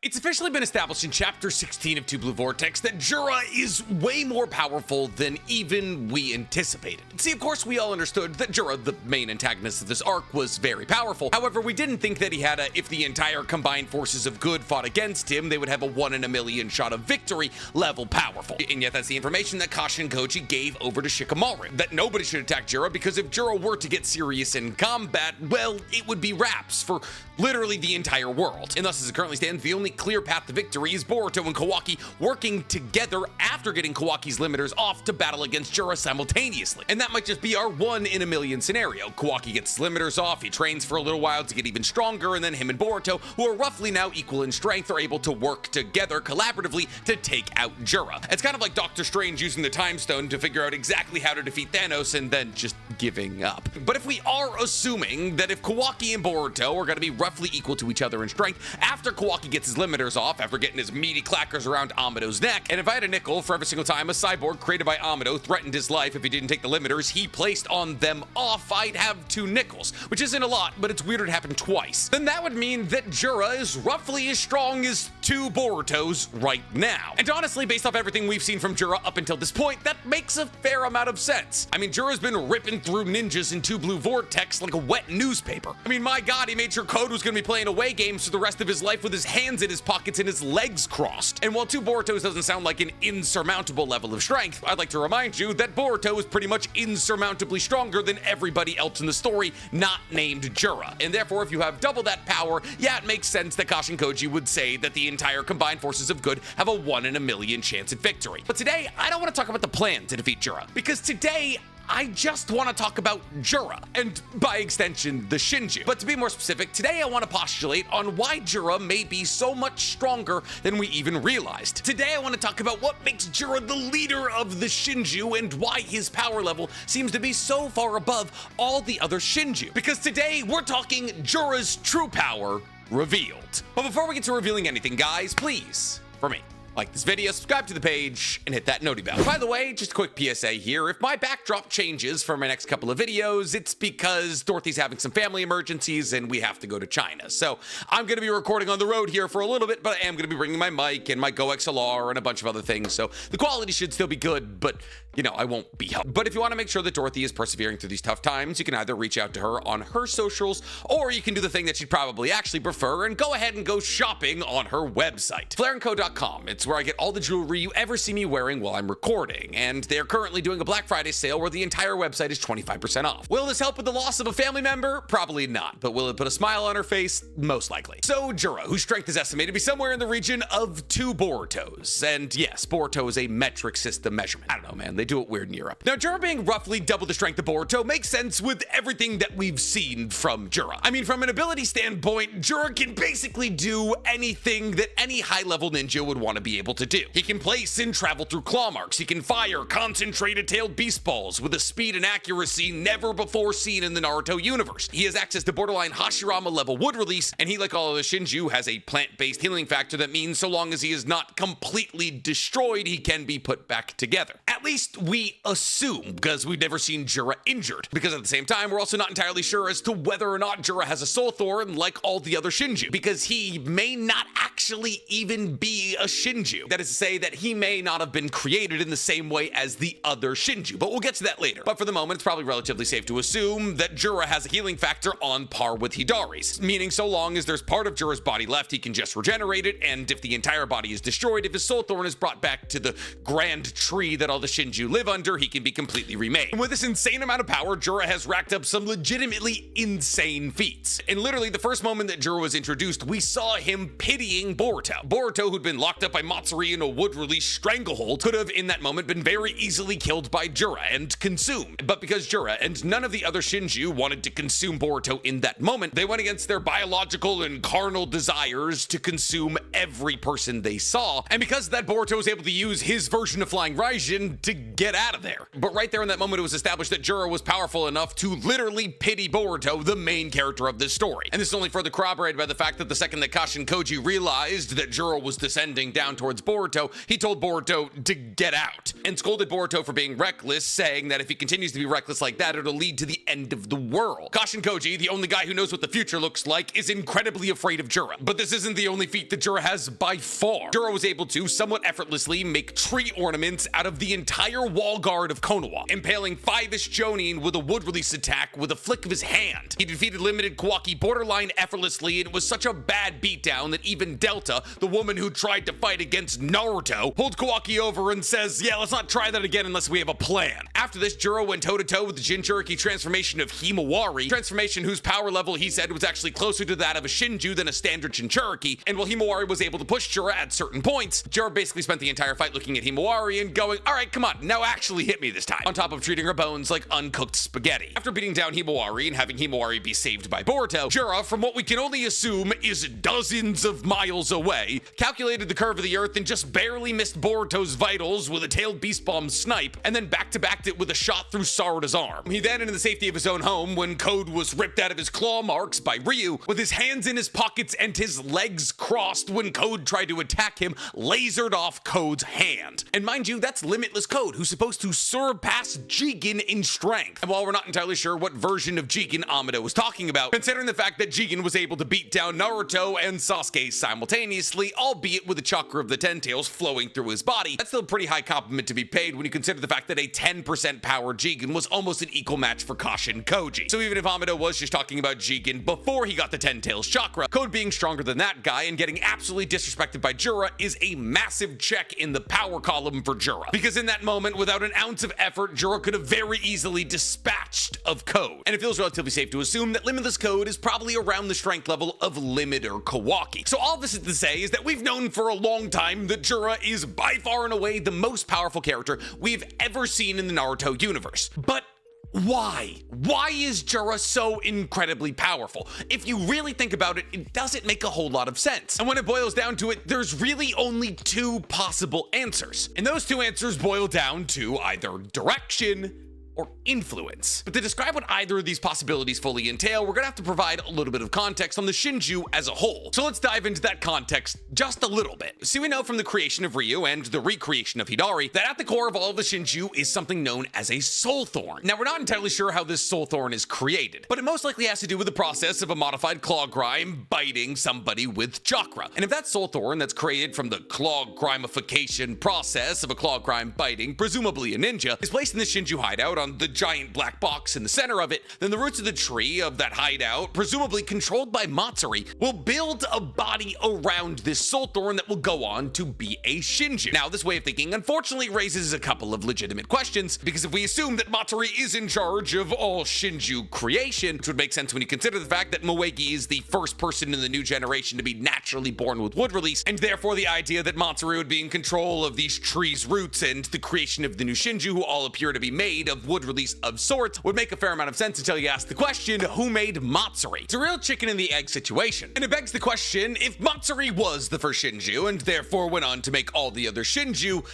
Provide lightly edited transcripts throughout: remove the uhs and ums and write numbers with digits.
It's officially been established in Chapter 16 of Two Blue Vortex that Jura is way more powerful than even we anticipated. See, of course, we all understood that Jura, the main antagonist of this arc, was very powerful. However, we didn't think that he had if the entire combined forces of good fought against him, they would have a 1 in a million shot of victory level powerful. And yet that's the information that Kashinkoji gave over to Shikamaru, that nobody should attack Jura because if Jura were to get serious in combat, well, it would be wraps for literally the entire world. And thus, as it currently stands, the only clear path to victory is Boruto and Kawaki working together after getting Kawaki's limiters off to battle against Jura simultaneously. And that might just be our 1 in a million scenario. Kawaki gets his limiters off, he trains for a little while to get even stronger, and then him and Boruto, who are roughly now equal in strength, are able to work together collaboratively to take out Jura. It's kind of like Doctor Strange using the Time Stone to figure out exactly how to defeat Thanos and then just giving up. But if we are assuming that if Kawaki and Boruto are going to be roughly equal to each other in strength, after Kawaki gets his limiters off, after getting his meaty clackers around Amado's neck, and if I had a nickel for every single time a cyborg created by Amado threatened his life if he didn't take the limiters he placed on them off, I'd have 2 nickels, which isn't a lot, but it's weird it happened twice. Then that would mean that Jura is roughly as strong as 2 Borutos right now. And honestly, based off everything we've seen from Jura up until this point, that makes a fair amount of sense. I mean, Jura's been ripping through ninjas in Two Blue Vortex like a wet newspaper. I mean, my god, he made sure Code was gonna be playing away games for the rest of his life with his hands in his pockets and his legs crossed. And while 2 Borutos doesn't sound like an insurmountable level of strength, I'd like to remind you that Boruto is pretty much insurmountably stronger than everybody else in the story, not named Jura. And therefore, if you have double that power, yeah, it makes sense that Kashinkoji would say that the entire combined forces of good have a 1 in a million chance at victory. But today, I don't want to talk about the plan to defeat Jura, because today, I just want to talk about Jura, and by extension, the Shinju. But to be more specific, today I want to postulate on why Jura may be so much stronger than we even realized. Today I want to talk about what makes Jura the leader of the Shinju and why his power level seems to be so far above all the other Shinju. Because today we're talking Jura's true power revealed. But before we get to revealing anything, guys, please, for me, like this video, subscribe to the page, and hit that noti bell. By the way, just a quick PSA here, if my backdrop changes for my next couple of videos, it's because Dorothy's having some family emergencies and we have to go to China. So I'm gonna be recording on the road here for a little bit, but I am gonna be bringing my mic and my Go XLR and a bunch of other things, so the quality should still be good, but you know, I won't be helped. But if you want to make sure that Dorothy is persevering through these tough times, you can either reach out to her on her socials, or you can do the thing that she'd probably actually prefer and go ahead and go shopping on her website, flareandco.com. It's where I get all the jewelry you ever see me wearing while I'm recording, and they're currently doing a Black Friday sale where the entire website is 25% off. Will this help with the loss of a family member? Probably not, but will it put a smile on her face? Most likely. So Jura, whose strength is estimated to be somewhere in the region of 2 Borutos, and yes, Boruto is a metric system measurement. I don't know, man, they do it weird in Europe. Now, Jura being roughly double the strength of Boruto makes sense with everything that we've seen from Jura. I mean, from an ability standpoint, Jura can basically do anything that any high-level ninja would want to be able to do. He can place and travel through claw marks. He can fire concentrated tailed beast balls with a speed and accuracy never before seen in the Naruto universe. He has access to borderline Hashirama level wood release, and he, like all of the Shinju, has a plant-based healing factor that means so long as he is not completely destroyed, he can be put back together. At least we assume, because we've never seen Jura injured. Because at the same time, we're also not entirely sure as to whether or not Jura has a soul thorn like all the other Shinju, because he may not actually even be a Shinju. That is to say that he may not have been created in the same way as the other Shinju, but we'll get to that later. But for the moment, it's probably relatively safe to assume that Jura has a healing factor on par with Hidari's, meaning so long as there's part of Jura's body left, he can just regenerate it, and if the entire body is destroyed, if his soul thorn is brought back to the grand tree that all the Shinju live under, he can be completely remade. And with this insane amount of power, Jura has racked up some legitimately insane feats. And literally, the first moment that Jura was introduced, we saw him pitying Boruto. Boruto, who'd been locked up by Matsuri in a wood release stranglehold, could have in that moment been very easily killed by Jura and consumed. But because Jura and none of the other Shinju wanted to consume Boruto in that moment, they went against their biological and carnal desires to consume every person they saw. And because of that, Boruto was able to use his version of Flying Raijin him to get out of there. But right there in that moment, it was established that Jura was powerful enough to literally pity Boruto, the main character of this story. And this is only further corroborated by the fact that the second that Kashin Koji realized that Jura was descending down towards Boruto, he told Boruto to get out and scolded Boruto for being reckless, saying that if he continues to be reckless like that, it'll lead to the end of the world. Kashin Koji, the only guy who knows what the future looks like, is incredibly afraid of Jura. But this isn't the only feat that Jura has by far. Jura was able to somewhat effortlessly make tree ornaments out of the entire wall guard of Konoha, impaling 5-ish Jonin with a wood release attack with a flick of his hand. He defeated limited Kawaki borderline effortlessly, and it was such a bad beatdown that even Delta, the woman who tried to fight against Naruto, pulled Kawaki over and says, yeah, let's not try that again unless we have a plan. After this, Jura went toe-to-toe with the Jinchuriki transformation of Himawari, transformation whose power level he said was actually closer to that of a Shinju than a standard Jinchuriki, and while Himawari was able to push Jura at certain points, Jura basically spent the entire fight looking at Himawari and going, alright, come on, now actually hit me this time, on top of treating her bones like uncooked spaghetti. After beating down Himawari and having Himawari be saved by Boruto, Jura, from what we can only assume is dozens of miles away, calculated the curve of the earth and just barely missed Boruto's vitals with a tailed beast bomb snipe, and then back-to-backed it with a shot through Sarada's arm. He then, in the safety of his own home, when Code was ripped out of his claw marks by Ryu, with his hands in his pockets and his legs crossed when Code tried to attack him, lasered off Code's hand. And mind you, that's Limitless Code, who's supposed to surpass Jigen in strength. And while we're not entirely sure what version of Jigen Amado was talking about, considering the fact that Jigen was able to beat down Naruto and Sasuke simultaneously, albeit with the chakra of the Ten Tails flowing through his body, that's still a pretty high compliment to be paid when you consider the fact that a 10% power Jigen was almost an equal match for Kashin Koji. So even if Amado was just talking about Jigen before he got the Ten Tails chakra, Code being stronger than that guy and getting absolutely disrespected by Jura is a massive check in the power column for Jura. Because in that moment, without an ounce of effort, Jura could have very easily dispatched of Code. And it feels relatively safe to assume that Limitless Code is probably around the strength level of Limit or Kawaki. So all this is to say is that we've known for a long time that Jura is by far and away the most powerful character we've ever seen in the Naruto universe. But why? Why is Jura so incredibly powerful? If you really think about it, it doesn't make a whole lot of sense. And when it boils down to it, there's really only two possible answers. And those two answers boil down to either direction or influence. But to describe what either of these possibilities fully entail, we're gonna have to provide a little bit of context on the Shinju as a whole. So let's dive into that context just a little bit. See, we know from the creation of Ryu and the recreation of Hidari that at the core of all of the Shinju is something known as a soul thorn. Now, we're not entirely sure how this soul thorn is created, but it most likely has to do with the process of a modified claw grime biting somebody with chakra. And if that soul thorn that's created from the claw grimification process of a claw grime biting, presumably a ninja, is placed in the Shinju hideout on the giant black box in the center of it, then the roots of the tree of that hideout, presumably controlled by Matsuri, will build a body around this soul thorn that will go on to be a Shinju. Now, this way of thinking unfortunately raises a couple of legitimate questions, because if we assume that Matsuri is in charge of all Shinju creation, which would make sense when you consider the fact that Moegi is the first person in the new generation to be naturally born with wood release, and therefore the idea that Matsuri would be in control of these trees' roots and the creation of the new Shinju, who all appear to be made of wood release of sorts, would make a fair amount of sense until you ask the question, who made Matsuri? It's a real chicken and the egg situation. And it begs the question, if Matsuri was the first Shinju and therefore went on to make all the other Shinju,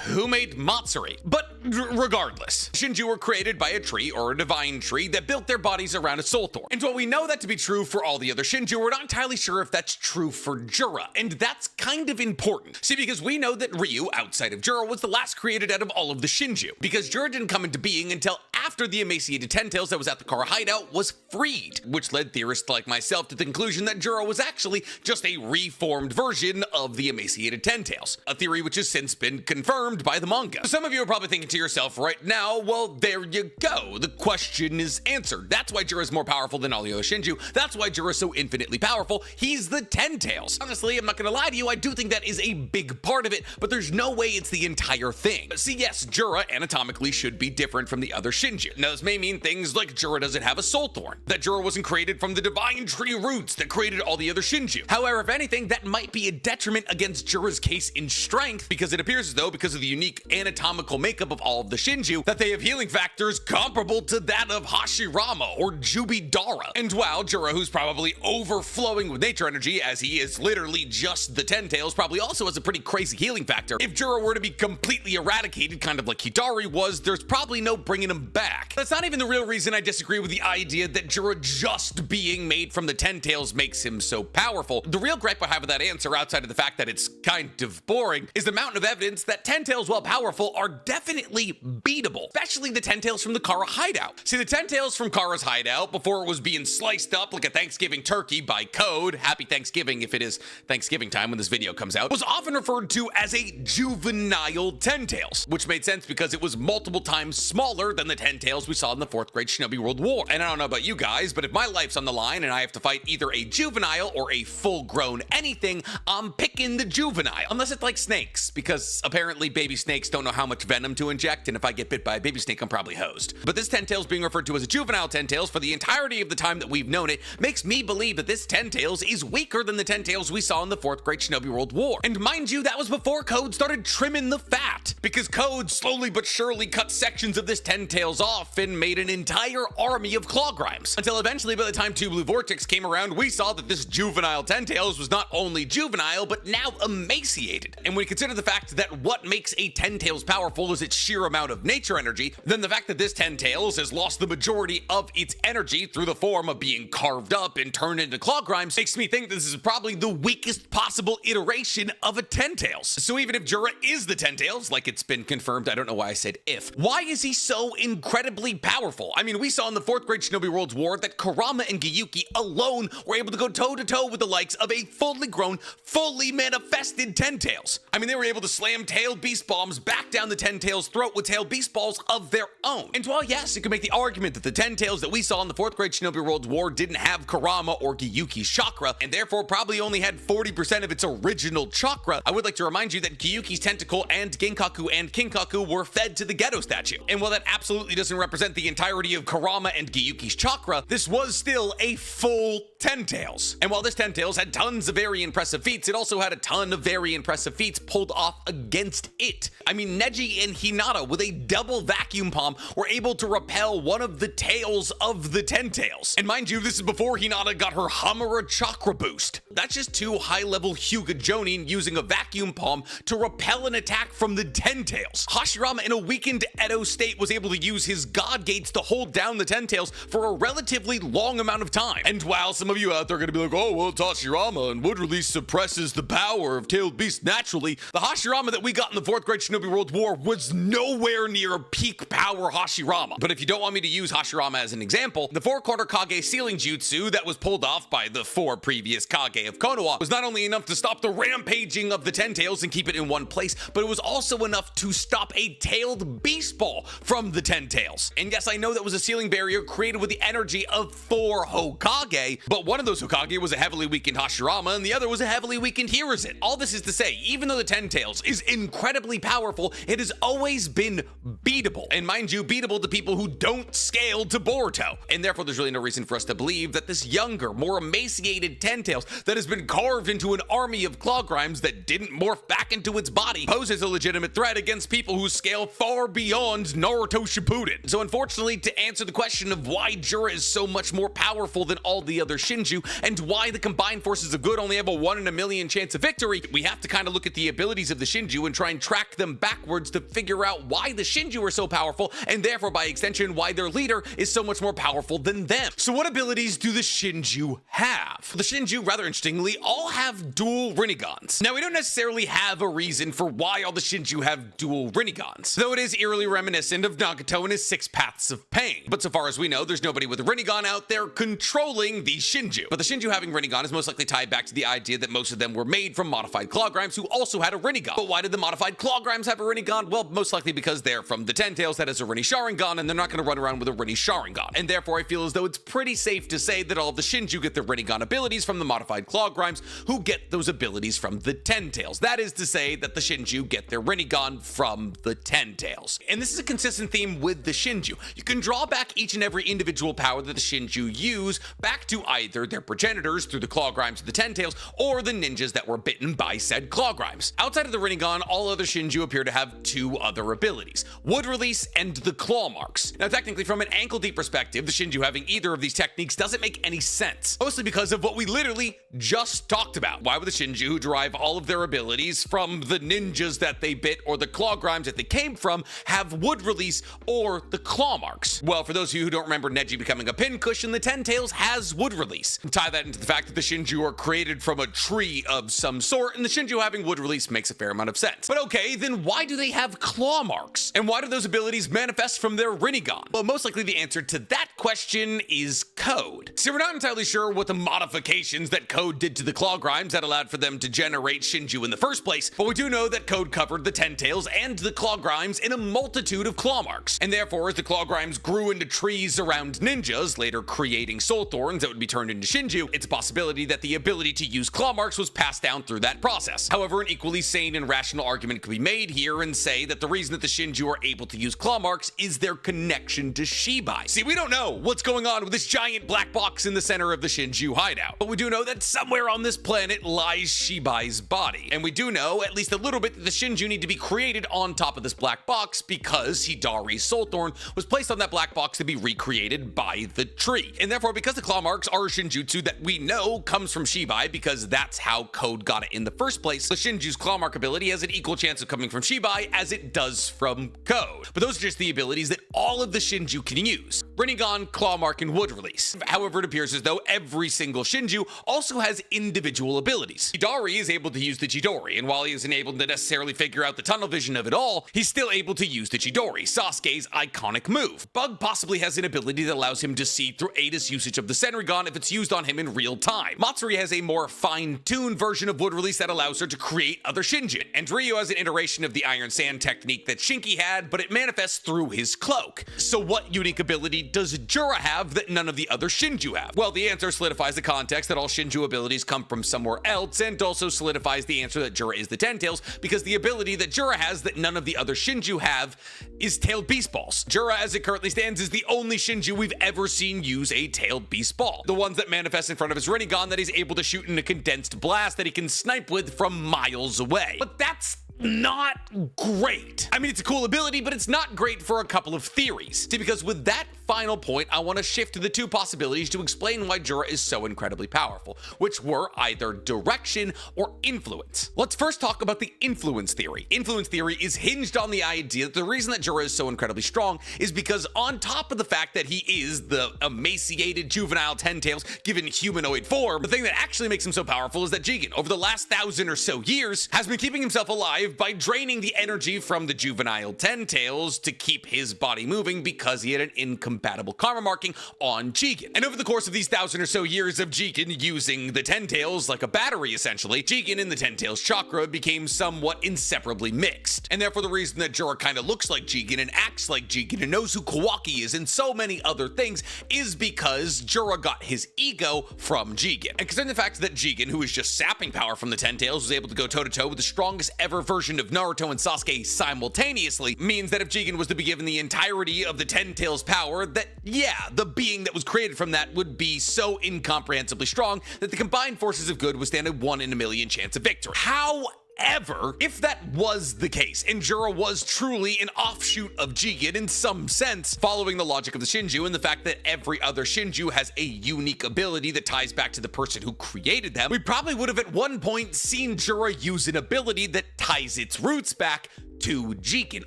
who made Matsuri? But regardless, Shinju were created by a tree or a divine tree that built their bodies around a soul thorn. And while we know that to be true for all the other Shinju, we're not entirely sure if that's true for Jura, and that's kind of important. See, because we know that Ryu, outside of Jura, was the last created out of all of the Shinju, because Jura didn't come into being until after the emaciated Ten Tails that was at the Kara hideout was freed, which led theorists like myself to the conclusion that Jura was actually just a reformed version of the emaciated Ten Tails, a theory which has since been confirmed by the manga. Some of you are probably thinking to yourself right now, well, there you go. The question is answered. That's why Jura is more powerful than all the other Shinju. That's why Jura is so infinitely powerful. He's the Ten Tails. Honestly, I'm not gonna lie to you, I do think that is a big part of it, but there's no way it's the entire thing. See, yes, Jura anatomically should be different from the other Shinju. Now, this may mean things like Jura doesn't have a soul thorn, that Jura wasn't created from the divine tree roots that created all the other Shinju. However, if anything, that might be a detriment against Jura's case in strength, because it appears as though because of the unique anatomical makeup of all of the Shinju, that they have healing factors comparable to that of Hashirama or Jubidara. And while Jura, who's probably overflowing with nature energy, as he is literally just the Ten Tails, probably also has a pretty crazy healing factor, if Jura were to be completely eradicated, kind of like Hidari was, there's probably no bringing him back. That's not even the real reason I disagree with the idea that Jura just being made from the Ten Tails makes him so powerful. The real gripe I have with that answer, outside of the fact that it's kind of boring, is the mountain of evidence that Ten Tails, while powerful, are definitely beatable, especially the Ten Tails from the Kara hideout. See, the Ten Tails from Kara's hideout, before it was being sliced up like a Thanksgiving turkey by Code, happy Thanksgiving if it is Thanksgiving time when this video comes out, was often referred to as a juvenile Ten Tails, which made sense because it was multiple times smaller than the Ten Tails we saw in the 4th grade Shinobi World War. And I don't know about you guys, but if my life's on the line and I have to fight either a juvenile or a full-grown anything, I'm picking the juvenile. Unless it's like snakes, because apparently baby snakes don't know how much venom to inject, and if I get bit by a baby snake, I'm probably hosed. But this Ten Tails being referred to as a juvenile Ten Tails for the entirety of the time that we've known it makes me believe that this Ten Tails is weaker than the Ten Tails we saw in the 4th grade Shinobi World War. And mind you, that was before Code started trimming the fat, because Code slowly but surely cut sections of this Ten Tails off and made an entire army of claw grimes. Until eventually, by the time 2 Blue Vortex came around, we saw that this juvenile Ten Tails was not only juvenile, but now emaciated. And when we consider the fact that what makes a Ten Tails powerful is its sheer amount of nature energy, then the fact that this Ten Tails has lost the majority of its energy through the form of being carved up and turned into claw grimes makes me think this is probably the weakest possible iteration of a Ten Tails. So even if Jura is the Ten Tails, like it's been confirmed, I don't know why I said if, why is he so incredibly powerful? I mean, we saw in the 4th grade Shinobi World War that Kurama and Gyuki alone were able to go toe-to-toe with the likes of a fully grown, fully manifested Ten Tails. I mean, they were able to slam tailed beast bombs back down the Ten Tails' throat with tailed beast balls of their own. And while yes, you could make the argument that the Ten Tails that we saw in the 4th grade Shinobi World War didn't have Kurama or Gyuki's chakra, and therefore probably only had 40% of its original chakra, I would like to remind you that Gyuki's tentacle and Genkaku and Kinkaku were fed to the Geto statue. And while that absolutely doesn't represent the entirety of Kurama and Gyuki's chakra, this was still a full Ten Tails. And while this Ten Tails had tons of very impressive feats, it also had a ton of very impressive feats pulled off against it. I mean, Neji and Hinata, with a double vacuum palm, were able to repel one of the tails of the Ten Tails. And mind you, this is before Hinata got her Hamura chakra boost. That's just 2 high-level Hyuga Jonin using a vacuum palm to repel an attack from the Ten Tails. Hashirama, in a weakened Edo state, was able to use his God Gates to hold down the Ten Tails for a relatively long amount of time. And while some of you out there are going to be like, oh, well, it's Hashirama, and wood release suppresses the power of tailed beasts naturally, the Hashirama that we got in the 4th grade Shinobi World War was nowhere near peak power Hashirama. But if you don't want me to use Hashirama as an example, the 4-quarter Kage sealing jutsu that was pulled off by the 4 previous Kage of Konoha was not only enough to stop the rampaging of the Ten Tails and keep it in one place, but it was also enough to stop a tailed beast ball from the Ten Tails. And yes, I know that was a sealing barrier created with the energy of 4 Hokage, but one of those Hokage was a heavily weakened Hashirama and the other was a heavily weakened Hiruzen. All this is to say, even though the Ten Tails is incredibly powerful, it has always been beatable. And mind you, beatable to people who don't scale to Boruto. And therefore, there's really no reason for us to believe that this younger, more emaciated Ten Tails that has been carved into an army of claw grimes that didn't morph back into its body poses a legitimate threat against people who scale far beyond Naruto Shippuden. So unfortunately, to answer the question of why Jura is so much more powerful than all the other Shinju and why the combined forces of good only have a 1 in a million chance of victory, we have to kind of look at the abilities of the Shinju and try and track them backwards to figure out why the Shinju are so powerful, and therefore by extension why their leader is so much more powerful than them. So what abilities do the Shinju have? The Shinju, rather interestingly, all have dual Rinnegans. Now we don't necessarily have a reason for why all the Shinju have dual Rinnegans, though it is eerily reminiscent of Nagato and his 6 Paths of Pain. But so far as we know, there's nobody with a Rinnegan out there controlling the Shinju. But the Shinju having Rinnegan is most likely tied back to the idea that most of them were made from modified claw grimes who also had a Rinnegan. But why did the modified claw grimes have a Rinnegan? Well, most likely because they're from the Ten Tails that has a Rinne Sharingan, and they're not going to run around with a Rinne Sharingan. And therefore, I feel as though it's pretty safe to say that all of the Shinju get their Rinnegan abilities from the modified claw grimes, who get those abilities from the Ten Tails. That is to say that the Shinju get their Rinnegan from the Ten Tails. And this is a consistent theme with the Shinju. You can draw back each and every individual power that the Shinju use back to either their progenitors through the claw grimes of the Ten Tails, or the ninjas that were bitten by said claw grimes. Outside of the Rinnegan, all all other Shinju appear to have two other abilities, Wood Release and the Claw Marks. Now technically from an ankle deep perspective, the Shinju having either of these techniques doesn't make any sense, mostly because of what we literally just talked about. Why would the Shinju who derive all of their abilities from the ninjas that they bit or the claw grimes that they came from have Wood Release or the Claw Marks? Well, for those of you who don't remember Neji becoming a pincushion, the Ten Tails has Wood Release. Tie that into the fact that the Shinju are created from a tree of some sort, and the Shinju having Wood Release makes a fair amount of sense. But okay, then why do they have Claw Marks? And why do those abilities manifest from their Rinnegan? Well, most likely the answer to that question is code. See, we're not entirely sure what the modifications that code did to the claw grimes that allowed for them to generate Shinju in the first place, but we do know that code covered the Ten Tails and the claw grimes in a multitude of claw marks, and therefore as the claw grimes grew into trees around ninjas, later creating soul thorns that would be turned into Shinju, it's a possibility that the ability to use claw marks was passed down through that process. However, an equally sane and rational argument could be made here and say that the reason that the Shinju are able to use claw marks is their connection to Shibai. See, we don't know what's going on with this giant black box in the center of the Shinju hideout, but we do know that somewhere on this planet lies Shibai's body, and we do know at least a little bit that the Shinju need to be created on top of this black box because Hidari's soul thorn was placed on that black box to be recreated by the tree. And therefore, because the claw marks are a Shinjutsu that we know comes from Shibai because that's how code got it in the first place, the Shinju's claw mark ability has an equal chance of coming from Shibai as it does from code. But those are just the abilities that all of the Shinju can use: Rinnegan, claw mark, and Wood Release. However, it appears as though every single Shinju also has individual abilities. Hidari is able to use the Chidori, and while he isn't able to necessarily figure out the tunnel vision of it all, he's still able to use the Chidori, Sasuke's iconic move. Bug possibly has an ability that allows him to see through Ada's usage of the Senrigan if it's used on him in real time. Matsuri has a more fine-tuned version of Wood Release that allows her to create other Shinjin, and Ryo has an iteration of the Iron Sand technique that Shinki had, but it manifests through his cloak. So what unique ability does Jura have that none of the other Shinju have? Well, the answer solidifies the context that all Shinju abilities come from somewhere else, and also solidifies the answer that Jura is the Ten Tails, because the ability that Jura has that none of the other Shinju have is Tailed Beast Balls. Jura, as it currently stands, is the only Shinju we've ever seen use a Tailed Beast Ball. The ones that manifest in front of his Rinnegan that he's able to shoot in a condensed blast that he can snipe with from miles away. But that's not great. I mean, it's a cool ability, but it's not great for a couple of theories. See, because with that final point, I want to shift to the two possibilities to explain why Jura is so incredibly powerful, which were either direction or influence. Let's first talk about the influence theory. Influence theory is hinged on the idea that the reason that Jura is so incredibly strong is because on top of the fact that he is the emaciated juvenile Ten Tails given humanoid form, the thing that actually makes him so powerful is that Jigen, over the last 1,000 or so years, has been keeping himself alive by draining the energy from the juvenile Ten Tails to keep his body moving because he had an incompatible karma marking on Jigen. And over the course of these 1,000 or so years of Jigen using the Ten Tails like a battery essentially, Jigen and the Ten Tails chakra became somewhat inseparably mixed. And therefore the reason that Jura kind of looks like Jigen and acts like Jigen and knows who Kawaki is and so many other things is because Jura got his ego from Jigen. And considering the fact that Jigen, who is just sapping power from the Ten Tails, was able to go toe-to-toe with the strongest ever version of Naruto and Sasuke simultaneously, means that if Jigen was to be given the entirety of the Ten Tails power, that yeah, the being that was created from that would be so incomprehensibly strong that the combined forces of good would stand a 1 in a million chance of victory. However, if that was the case, and Jura was truly an offshoot of Jigen in some sense, following the logic of the Shinju and the fact that every other Shinju has a unique ability that ties back to the person who created them, we probably would have at one point seen Jura use an ability that ties its roots back to Jigen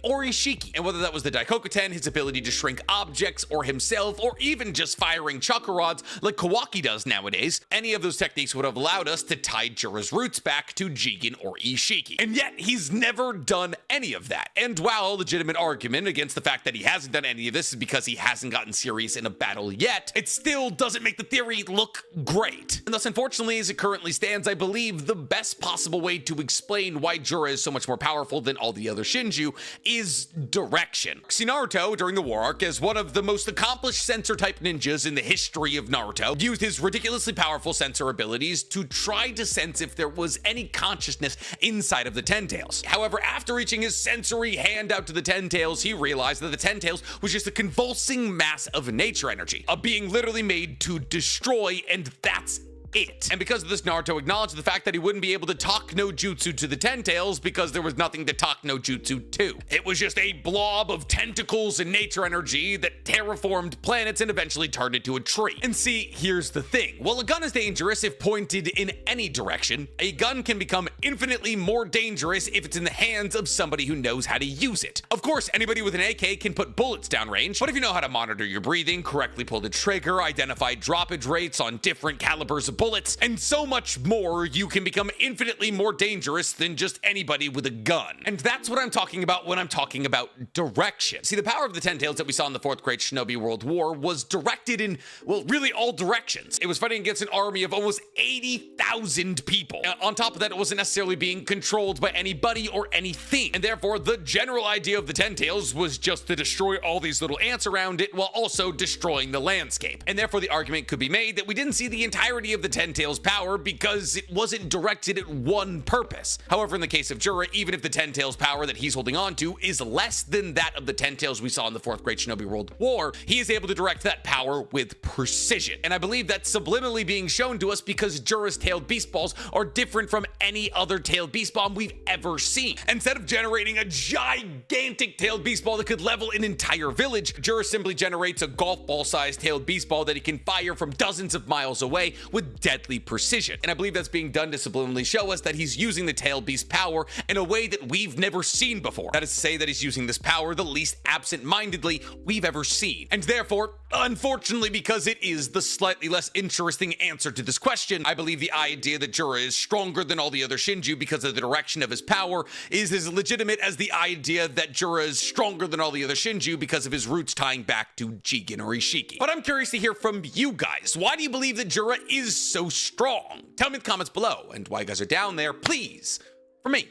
or Ishiki. And whether that was the Daikoku-ten, his ability to shrink objects, or himself, or even just firing chakra rods like Kawaki does nowadays, any of those techniques would have allowed us to tie Jura's roots back to Jigen or Ishiki. And yet, he's never done any of that. And while a legitimate argument against the fact that he hasn't done any of this is because he hasn't gotten serious in a battle yet, it still doesn't make the theory look great. And thus, unfortunately, as it currently stands, I believe the best possible way to explain why Jura is so much more powerful than all the other Shinju is direction. See, Naruto, during the war arc, as one of the most accomplished sensor-type ninjas in the history of Naruto, used his ridiculously powerful sensor abilities to try to sense if there was any consciousness inside of the Ten Tails. However, after reaching his sensory hand out to the Ten Tails, he realized that the Ten Tails was just a convulsing mass of nature energy, a being literally made to destroy, and that's it. And because of this, Naruto acknowledged the fact that he wouldn't be able to talk no jutsu to the Ten Tails because there was nothing to talk no jutsu to. It was just a blob of tentacles and nature energy that terraformed planets and eventually turned into a tree. And see, here's the thing. While a gun is dangerous if pointed in any direction, a gun can become infinitely more dangerous if it's in the hands of somebody who knows how to use it. Of course, anybody with an AK can put bullets downrange, but if you know how to monitor your breathing, correctly pull the trigger, identify droppage rates on different calibers of bullets, and so much more, you can become infinitely more dangerous than just anybody with a gun. And that's what I'm talking about when I'm talking about direction. See, the power of the Ten Tails that we saw in the Fourth Great Shinobi World War was directed in, well, really all directions. It was fighting against an army of almost 80,000 people. On top of that, it wasn't necessarily being controlled by anybody or anything. And therefore, the general idea of the Ten Tails was just to destroy all these little ants around it while also destroying the landscape. And therefore, the argument could be made that we didn't see the entirety of the Ten Tails' power because it wasn't directed at one purpose. However, in the case of Jura, even if the Ten Tails' power that he's holding on to is less than that of the Ten Tails we saw in the Fourth Great Shinobi World War, he is able to direct that power with precision. And I believe that's subliminally being shown to us because Jura's tailed beast balls are different from any other tailed beast bomb we've ever seen. Instead of generating a gigantic tailed beast ball that could level an entire village, Jura simply generates a golf ball sized tailed beast ball that he can fire from dozens of miles away with deadly precision. And I believe that's being done to subliminally show us that he's using the tailed beast power in a way that we've never seen before. That is to say that he's using this power the least absent-mindedly we've ever seen. And therefore, unfortunately, because it is the slightly less interesting answer to this question, I believe the idea that Jura is stronger than all the other Shinju because of the direction of his power is as legitimate as the idea that Jura is stronger than all the other Shinju because of his roots tying back to Jigen or Ishiki. But I'm curious to hear from you guys. Why do you believe that Jura is so strong? Tell me in the comments below, and while you guys are down there, please, for me,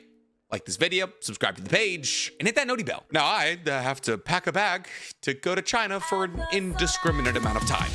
like this video, subscribe to the page, and hit that noti bell. Now I have to pack a bag to go to China for an indiscriminate amount of time.